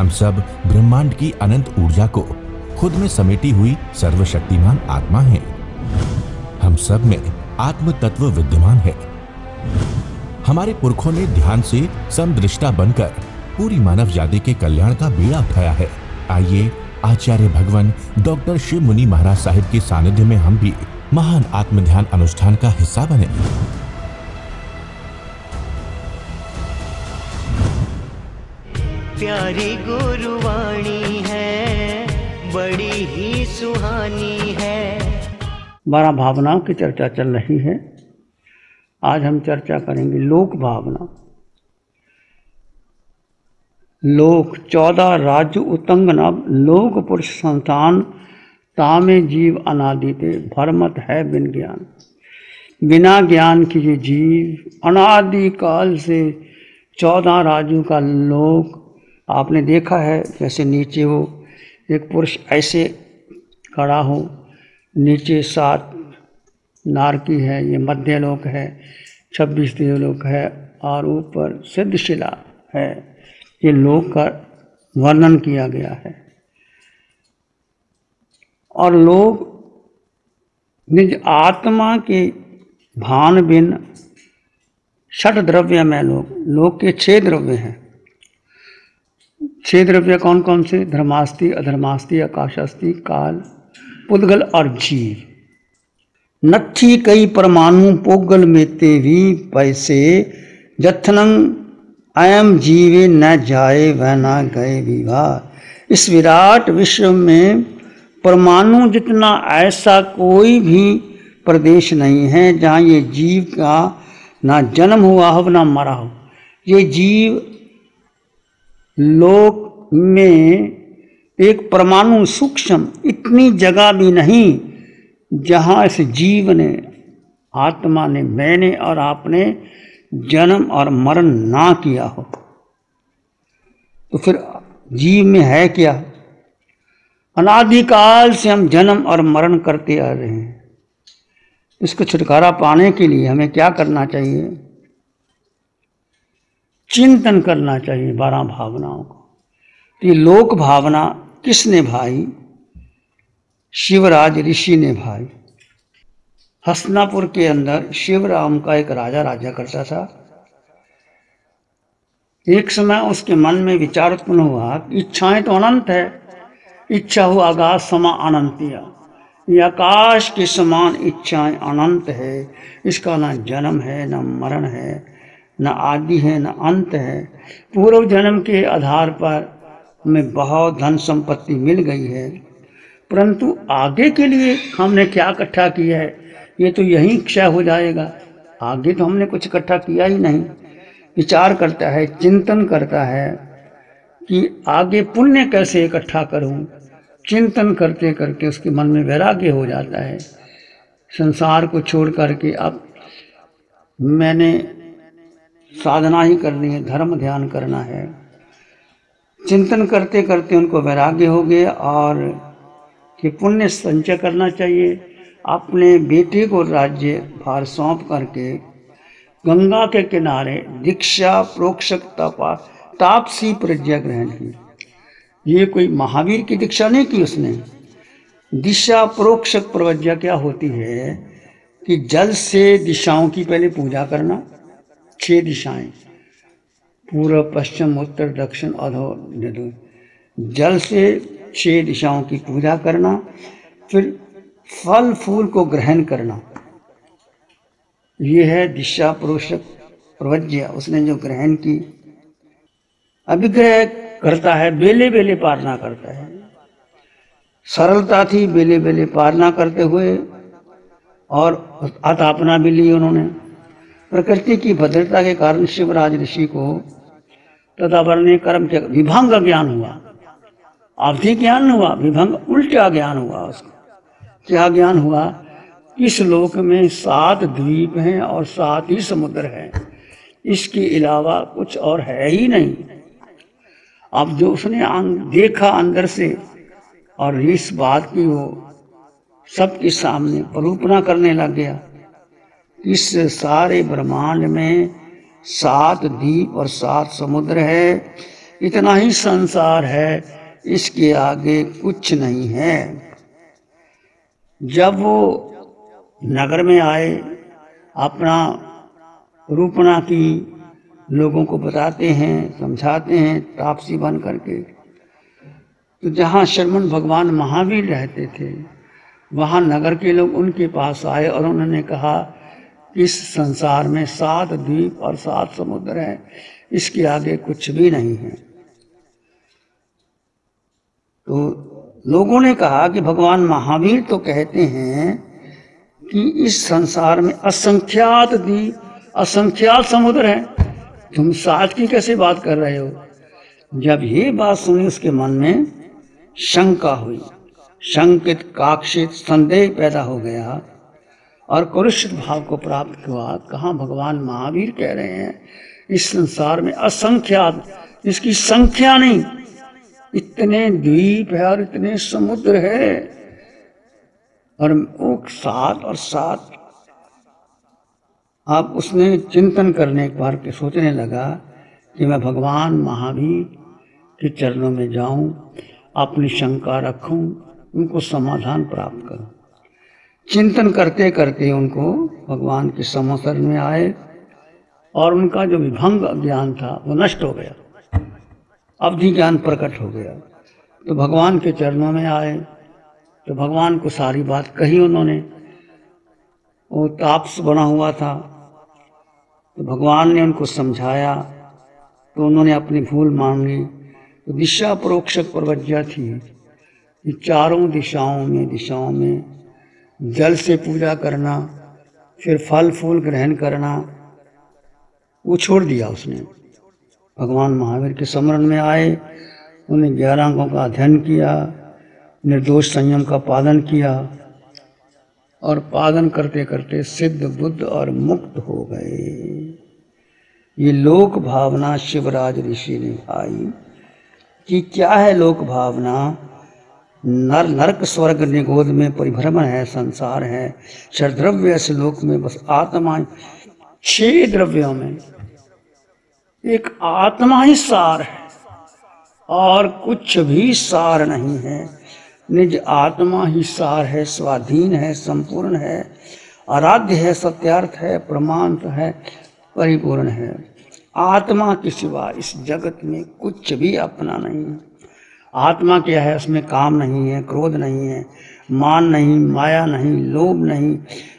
हम सब ब्रह्मांड की अनंत ऊर्जा को खुद में समेटी हुई सर्वशक्तिमान आत्मा हैं। हम सब में आत्म तत्व विद्यमान है। हमारे पुरखों ने ध्यान से समदृष्टा बनकर पूरी मानव जाति के कल्याण का बीड़ा उठाया है। आइए आचार्य भगवान डॉक्टर शिव मुनि महाराज साहिब के सानिध्य में हम भी महान आत्म ध्यान अनुष्ठान का हिस्सा बने। प्यारी गुरुवाणी है, बड़ी ही सुहानी है। 12 भावनाओं की चर्चा चल रही है। आज हम चर्चा करेंगे लोक भावना। लोक 14 राज्य उतंग नभ, लोक पुरुष संतान, तामे जीव अनादिते, भरमत है बिन ज्ञान। बिना ज्ञान की ये जीव अनादि काल से 14 राज्यों का लोक आपने देखा है। जैसे नीचे वो एक पुरुष ऐसे खड़ा हो, नीचे 7 नारकी है, ये मध्य लोक है, 26 देवलोक है और ऊपर सिद्धशिला है। ये लोक का वर्णन किया गया है। और लोग निज आत्मा के भान बिन षट द्रव्य में लोक के 6 द्रव्य हैं। 6 द्रव्य कौन कौन से? धर्मास्ति, अधर्मास्ति, आकाशास्ति, काल, पुद्गल और जीव। नत्थी कई परमाणु पोगल में तेवी पैसे, जथनंग अयम जीवे न जाए वह न गए विवाह। इस विराट विश्व में परमाणु जितना ऐसा कोई भी प्रदेश नहीं है जहाँ ये जीव का ना जन्म हुआ हो ना मरा हो। ये जीव लोक में एक परमाणु सूक्ष्म इतनी जगह भी नहीं जहाँ इस जीव ने, आत्मा ने, मैंने और आपने जन्म और मरण ना किया हो। तो फिर जीव में है क्या? अनादिकाल से हम जन्म और मरण करते आ रहे हैं। इसको छुटकारा पाने के लिए हमें क्या करना चाहिए? चिंतन करना चाहिए 12 भावनाओं को। तो ये लोक भावना किसने भाई? शिवराज ऋषि ने भाई। हस्तिनापुर के अंदर शिवराम का एक राजा राज्य करता था। एक समय उसके मन में विचार उत्पन्न हुआ, इच्छाएं तो अनंत है, इच्छा हो आकाश समा अनंतिया। ये आकाश के समान इच्छाएं अनंत है। इसका ना जन्म है, ना मरण है, न आदि है, न अंत है। पूर्व जन्म के आधार पर हमें बहुत धन संपत्ति मिल गई है, परंतु आगे के लिए हमने क्या इकट्ठा किया है? ये तो यहीं क्षय हो जाएगा। आगे तो हमने कुछ इकट्ठा किया ही नहीं। विचार करता है, चिंतन करता है कि आगे पुण्य कैसे इकट्ठा करूं। चिंतन करते करके उसके मन में वैराग्य हो जाता है। संसार को छोड़ करके अब मैंने साधना ही करनी है, धर्म ध्यान करना है। चिंतन करते करते उनको वैराग्य हो गया और कि पुण्य संचय करना चाहिए। अपने बेटे को राज्य भार सौंप करके गंगा के किनारे दीक्षा प्रोक्षक तापसी प्रज्ञा ग्रहण की। ये कोई महावीर की दीक्षा नहीं की उसने। दिशा प्रोक्षक प्रज्ञा क्या होती है कि जल से दिशाओं की पहले पूजा करना। 6 दिशाएं, पूर्व पश्चिम उत्तर दक्षिण अधो निधो। जल से 6 दिशाओं की पूजा करना, फिर फल फूल को ग्रहण करना। ये है दिशा प्रोक्षक प्रज्ञा। उसने जो ग्रहण की, अभिग्रह करता है, बेले बेले पालना करता है। सरलता थी बेले बेले पालना करते हुए, और अतापना भी ली उन्होंने। प्रकृति की भद्रता के कारण शिवराज ऋषि को तथा वर्ण्य कर्म के विभंग ज्ञान हुआ। अवधि ज्ञान हुआ, विभंग उल्टा ज्ञान हुआ उसको। क्या ज्ञान हुआ? इस लोक में 7 द्वीप हैं और 7 ही समुद्र हैं। इसके अलावा कुछ और है ही नहीं। अब जो उसने देखा अंदर से, और इस बात की वो सबके सामने प्ररूपणा करने लग गया। इस सारे ब्रह्मांड में 7 द्वीप और 7 समुद्र है। इतना ही संसार है, इसके आगे कुछ नहीं है। जब वो नगर में आए, अपना रूपना की लोगों को बताते हैं, समझाते हैं तापसी बन करके, तो जहाँ श्रमण भगवान महावीर रहते थे वहाँ नगर के लोग उनके पास आए और उन्होंने कहा कि इस संसार में 7 द्वीप और 7 समुद्र हैं, इसके आगे कुछ भी नहीं है। तो लोगों ने कहा कि भगवान महावीर तो कहते हैं कि इस संसार में असंख्यात द्वीप, असंख्यात समुद्र हैं, तुम 7 की कैसे बात कर रहे हो? जब ये बात सुनी उसके मन में शंका हुई, शंकित काक्षित संदेह पैदा हो गया और कुरुषित भाव को प्राप्त हुआ। कहाँ भगवान महावीर कह रहे हैं इस संसार में असंख्यात, इसकी संख्या नहीं, इतने द्वीप है और इतने समुद्र है, और वो 7 और 7। अब उसने चिंतन करने एक बार के सोचने लगा कि मैं भगवान महावीर के चरणों में जाऊं, अपनी शंका रखूं, उनको समाधान प्राप्त करूं। चिंतन करते करते उनको भगवान के समसरण में आए और उनका जो विभंग ज्ञान था वो नष्ट हो गया, अवधि ज्ञान प्रकट हो गया। तो भगवान के चरणों में आए तो भगवान को सारी बात कही उन्होंने। वो तापस बना हुआ था तो भगवान ने उनको समझाया, तो उन्होंने अपनी भूल मांगी। तो दिशा प्रोक्षक प्रवज्ञा थी कि चारों दिशाओं में जल से पूजा करना, फिर फल फूल ग्रहण करना, वो छोड़ दिया उसने। भगवान महावीर के स्मरण में आए, उन्हें 11 अंगों का अध्ययन किया, निर्दोष संयम का पालन किया और पालन करते करते सिद्ध बुद्ध और मुक्त हो गए। ये लोक भावना शिवराज ऋषि ने भाई कि क्या है लोक भावना? नर नरक स्वर्ग निगोद में परिभ्रमण है, संसार है, षड्द्रव्य इस लोक में बस आत्मा। 6 द्रव्यों में एक आत्मा ही सार है और कुछ भी सार नहीं है। निज आत्मा ही सार है, स्वाधीन है, संपूर्ण है, आराध्य है, सत्यार्थ है, प्रमाण है, परिपूर्ण है। आत्मा के सिवा इस जगत में कुछ भी अपना नहीं है। आत्मा क्या है? उसमें काम नहीं है, क्रोध नहीं है, मान नहीं, माया नहीं, लोभ नहीं,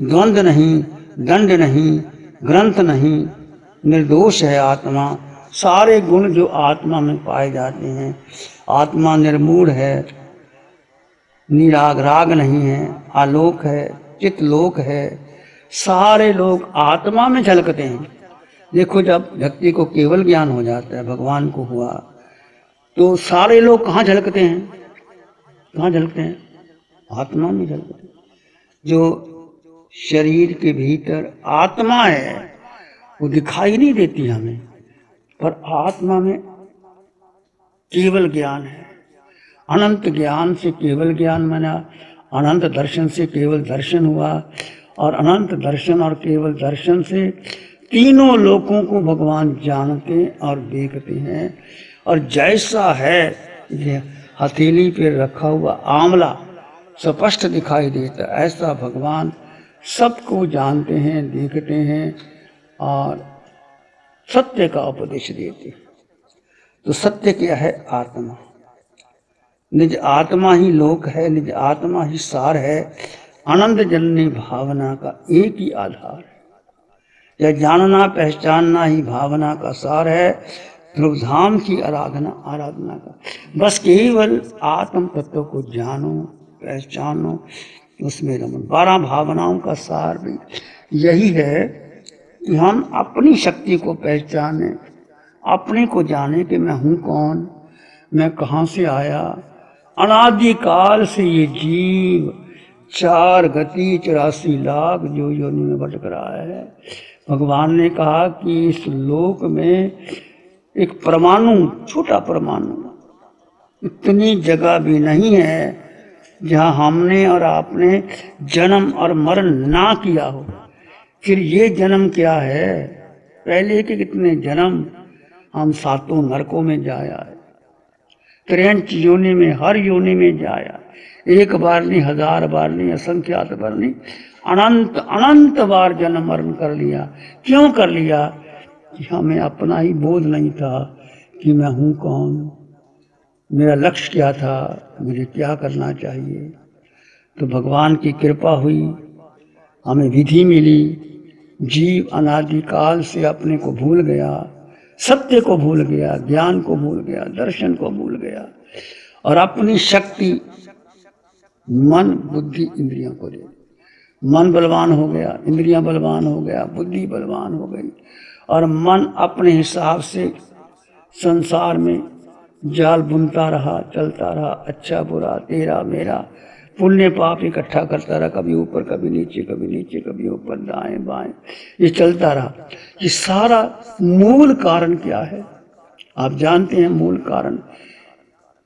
द्वंद्व नहीं, दंड नहीं, ग्रंथ नहीं, निर्दोष है आत्मा। सारे गुण जो आत्मा में पाए जाते हैं। आत्मा निर्मूढ़ है, निराग राग नहीं है, आलोक है, चितलोक है, सारे लोग आत्मा में झलकते हैं। देखो जब व्यक्ति को केवल ज्ञान हो जाता है, भगवान को हुआ, तो सारे लोग कहाँ झलकते हैं? कहाँ झलकते हैं? आत्मा में झलकते हैं। जो शरीर के भीतर आत्मा है वो दिखाई नहीं देती हमें, पर आत्मा में केवल ज्ञान है। अनंत ज्ञान से केवल ज्ञान बना, अनंत दर्शन से केवल दर्शन हुआ, और अनंत दर्शन और केवल दर्शन से तीनों लोकों को भगवान जानते और देखते हैं। और जैसा है ये हथेली पे रखा हुआ आंवला स्पष्ट दिखाई देता, ऐसा भगवान सबको जानते हैं, देखते हैं और सत्य का उपदेश देते हैं। तो सत्य क्या है? आत्मा। निज आत्मा ही लोक है, निज आत्मा ही सार है। आनंद जननी भावना का एक ही आधार है। यह जानना पहचानना ही भावना का सार है। ध्रुव धाम की आराधना का बस केवल आत्म तत्व को जानो, पहचानो, उसमें रमो। 12 भावनाओं का सार भी यही है कि हम अपनी शक्ति को पहचाने, अपने को जाने कि मैं हूँ कौन, मैं कहाँ से आया। अनादिकाल से ये जीव 4 गति 84 लाख जो योनि में भटक रहा है। भगवान ने कहा कि इस लोक में एक परमाणु, छोटा परमाणु, इतनी जगह भी नहीं है जहाँ हमने और आपने जन्म और मरण ना किया हो। फिर ये जन्म क्या है? पहले के कितने जन्म हम सातों नरकों में जाया है, 63 योनि में, हर योनि में जाया, एक बार नहीं, 1000 बार नहीं, असंख्यात बार नहीं, अनंत अनंत बार जन्म मरण कर लिया। क्यों कर लिया? कि हमें अपना ही बोध नहीं था कि मैं हूं कौन, मेरा लक्ष्य क्या था, मुझे क्या करना चाहिए। तो भगवान की कृपा हुई, हमें विधि मिली, जीव अनादिकाल से अपने को भूल गया, सत्य को भूल गया, ज्ञान को भूल गया, दर्शन को भूल गया और अपनी शक्ति मन बुद्धि इंद्रियों को दे। मन बलवान हो गया, इंद्रियां बलवान हो गया, बुद्धि बलवान हो गई और मन अपने हिसाब से संसार में जाल बुनता रहा, चलता रहा, अच्छा बुरा, तेरा मेरा, पुण्य पाप इकट्ठा करता रहा, कभी ऊपर कभी नीचे, कभी नीचे कभी ऊपर, दाएं बाएं, ये चलता रहा। ये सारा मूल कारण क्या है? आप जानते हैं मूल कारण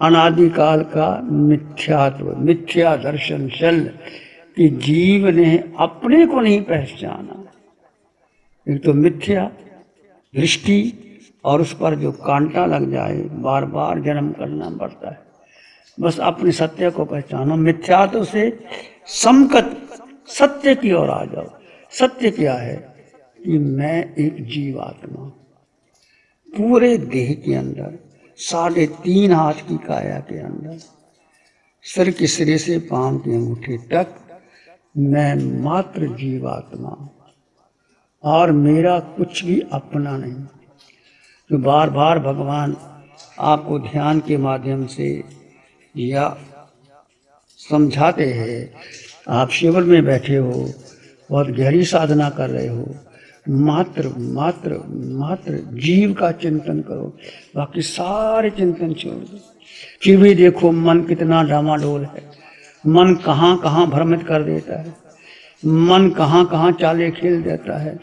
अनादिकाल का मिथ्यात्व, मिथ्या दर्शन चल कि जीव ने अपने को नहीं पहचाना। एक तो मिथ्या दृष्टि और उस पर जो कांटा लग जाए, बार बार जन्म करना पड़ता है। बस अपने सत्य को पहचानो, मिथ्यात्व से समकत सत्य की ओर आ जाओ। सत्य क्या है? कि मैं एक जीवात्मा, पूरे देह के अंदर 3.5 हाथ की काया के अंदर, सिर के सिरे से पांव के अंगूठे तक मैं मात्र जीवात्मा और मेरा कुछ भी अपना नहीं। तो बार बार भगवान आपको ध्यान के माध्यम से या समझाते हैं। आप शिविर में बैठे हो, बहुत गहरी साधना कर रहे हो, मात्र मात्र मात्र जीव का चिंतन करो, बाकी सारे चिंतन छोड़ दो। फिर भी देखो मन कितना डामाडोल है, मन कहाँ कहाँ भ्रमित कर देता है, मन कहाँ कहाँ चाले खेल देता है।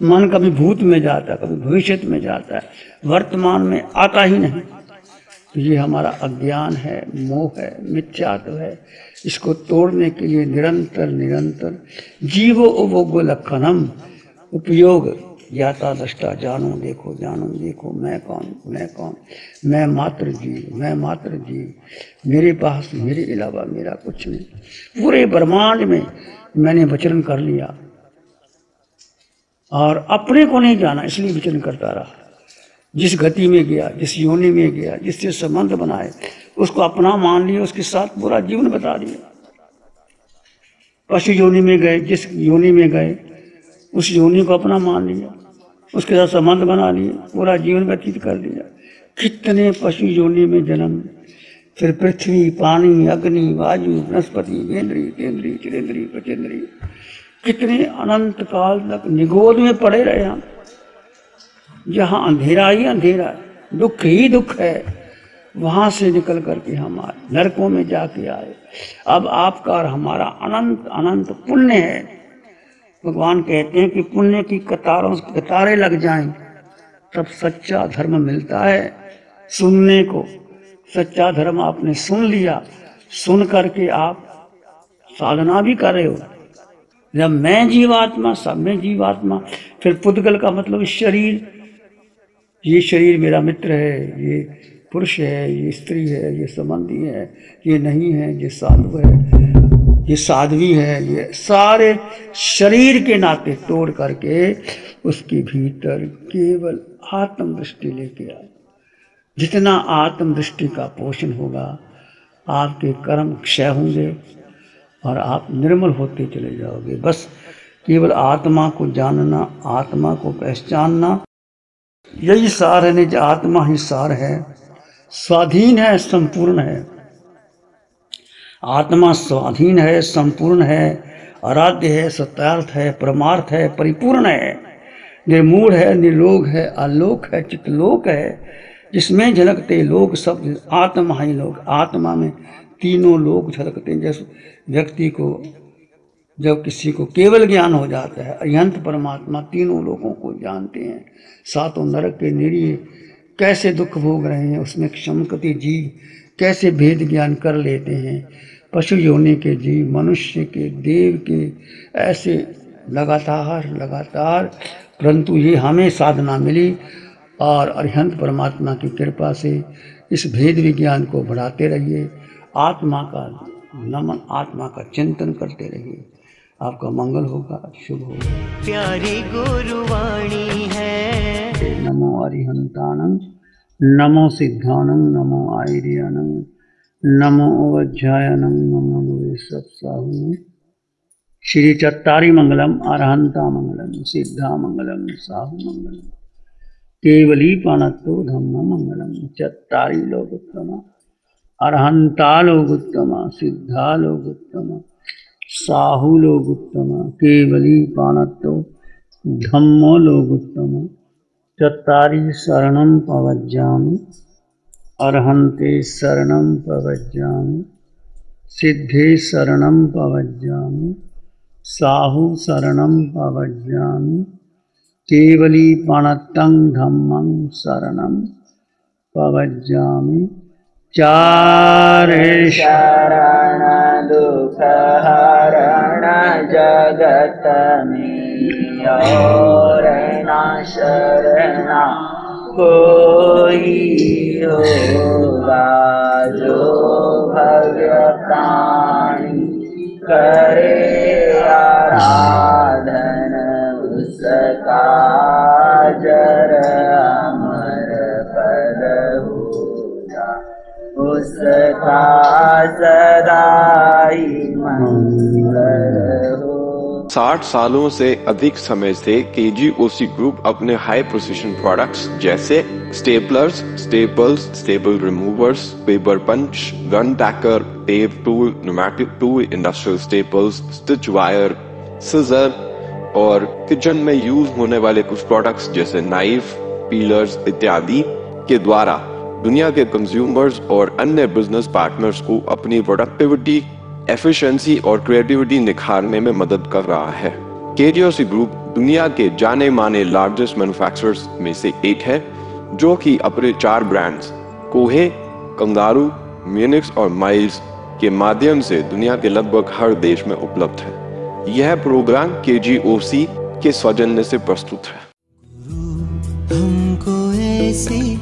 मन कभी भूत में जाता है, कभी भविष्य में जाता है, वर्तमान में आता ही नहीं। तो ये हमारा अज्ञान है, मोह है, मिथ्यात्व है। इसको तोड़ने के लिए निरंतर निरंतर जीवो उपभोगो लक्षणम, उपयोग ज्ञाता दृष्टा, जानो देखो, जानो देखो, मैं कौन, मैं कौन, मैं मात्र जीव, मैं मात्र जीव, मेरे पास मेरे अलावा मेरा कुछ नहीं। पूरे ब्रह्मांड में मैंने विचरण कर लिया और अपने को नहीं जाना, इसलिए विचरण करता रहा। जिस गति में गया, जिस योनि में गया, जिससे संबंध बनाए, उसको अपना मान लिया, उसके साथ पूरा जीवन बता दिया। पशु योनि में गए, जिस योनि में गए उस योनि को अपना मान लिया, उसके साथ संबंध बना लिए, पूरा जीवन व्यतीत कर दिया। कितने पशु योनि में जन्म, फिर पृथ्वी, पानी, अग्नि, वायु, वनस्पति, वेंद्री, तेंद्री, चिरेंद्री, पचेंद्री, कितने अनंत काल तक निगोद में पड़े रहे हम, जहाँ अंधेरा ही अंधेरा है, दुख ही दुख है। वहां से निकल करके हम आए, नरकों में जाके आए। अब आपका और हमारा अनंत अनंत पुण्य है। भगवान कहते हैं कि पुण्य की कतारों कतारें लग जाएं तब सच्चा धर्म मिलता है। सुनने को सच्चा धर्म आपने सुन लिया, सुन करके आप साधना भी कर रहे हो। जब मैं जीवात्मा, सब में जीवात्मा, फिर पुद्गल का मतलब शरीर, ये शरीर मेरा मित्र है, ये पुरुष है, ये स्त्री है, ये संबंधी है, ये नहीं है, ये साधु है, ये साध्वी है, ये सारे शरीर के नाते तोड़ करके उसके भीतर केवल आत्म दृष्टि लेके आओ। जितना आत्म दृष्टि का पोषण होगा, आपके कर्म क्षय होंगे और आप निर्मल होते चले जाओगे। बस केवल आत्मा को जानना, आत्मा को पहचानना, यही सार है। निज आत्मा ही सार है, स्वाधीन है, संपूर्ण है। आत्मा स्वाधीन है, संपूर्ण है, आराध्य है, सत्यार्थ है, परमार्थ है, परिपूर्ण है, निर्मूढ़ है, निर्लोक है, आलोक है, चितलोक है, जिसमें झलकते लोग सब आत्मा ही लोग। आत्मा में तीनों लोग झलकते हैं। जैसे व्यक्ति को जब किसी को केवल ज्ञान हो जाता है, अयंत परमात्मा तीनों लोगों को जानते हैं। सातों नरक के निरीह कैसे दुख भोग रहे हैं, उसमें क्षमकति जीव कैसे भेद ज्ञान कर लेते हैं। पशु योनि के जीव, मनुष्य के, देव के, ऐसे लगातार लगातार, परंतु ये हमें साधना मिली और अरिहंत परमात्मा की कृपा से इस भेद विज्ञान को बढ़ाते रहिए। आत्मा का नमन, आत्मा का चिंतन करते रहिए। आपका मंगल होगा, शुभ होगा। प्यारी गुरुवाणी है। नमो अरिहंताणं, नमो सिद्धाणं, नमो आयर्याणं, नमो अवज्जायणं, नमो सत्साहुं। श्री चत्तारी मंगलम, अरहंता मंगलम, सिद्धा मंगलम, साहु मंगलम, केवली पाणत्तो धम्म मंगलम। चत्तारी लोकोत्तमा, अरहंता लोकोत्तमा, सिद्धा लोकोत्तमा, साहु लोकोत्तमा, केवली पाणत्तो धम्मो लोकोत्तमा। चत्तारी शरणं प्रव्रजामि, अरहन्ते शरणं प्रव्रजामि, सिद्धे शरणं प्रव्रजामि, साहु शरणं प्रव्रजामि, केवली पाणत्तं धम्मं शरणं प्रव्रजामि। चारे शरण दुख हरण जगत में और न शरणा कोई होगा। जो भगतानी करे आराधन उसका जर अमर पद होगा, उसका सदाई मंगल हो। 60 सालों से अधिक समय से केजीओसी ग्रुप अपने हाई प्रिसिशन प्रोडक्ट्स जैसे staplers, staples, staple removers, paper punch, gun tacker, tape tool, pneumatic tool, industrial staples, stitch wire, scissor और किचन में यूज होने वाले कुछ प्रोडक्ट्स जैसे नाइफ, पीलर्स इत्यादि के द्वारा दुनिया के कंज्यूमर्स और अन्य बिजनेस पार्टनर्स को अपनी प्रोडक्टिविटी, एफिशिएंसी और क्रिएटिविटी निखारने में मदद कर रहा है। केजीओसी ग्रुप दुनिया के जाने माने लार्जेस्ट मैन्युफैक्चरर्स में से एक है, जो कि अपने 4 ब्रांड्स कोहे, कंगारू, म्यूनिक्स और माइल्स के माध्यम से दुनिया के लगभग हर देश में उपलब्ध है। यह प्रोग्राम केजीओसी के सौजन्य से प्रस्तुत है। हमको ऐसी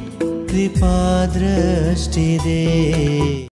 कृपा दृष्टि दे।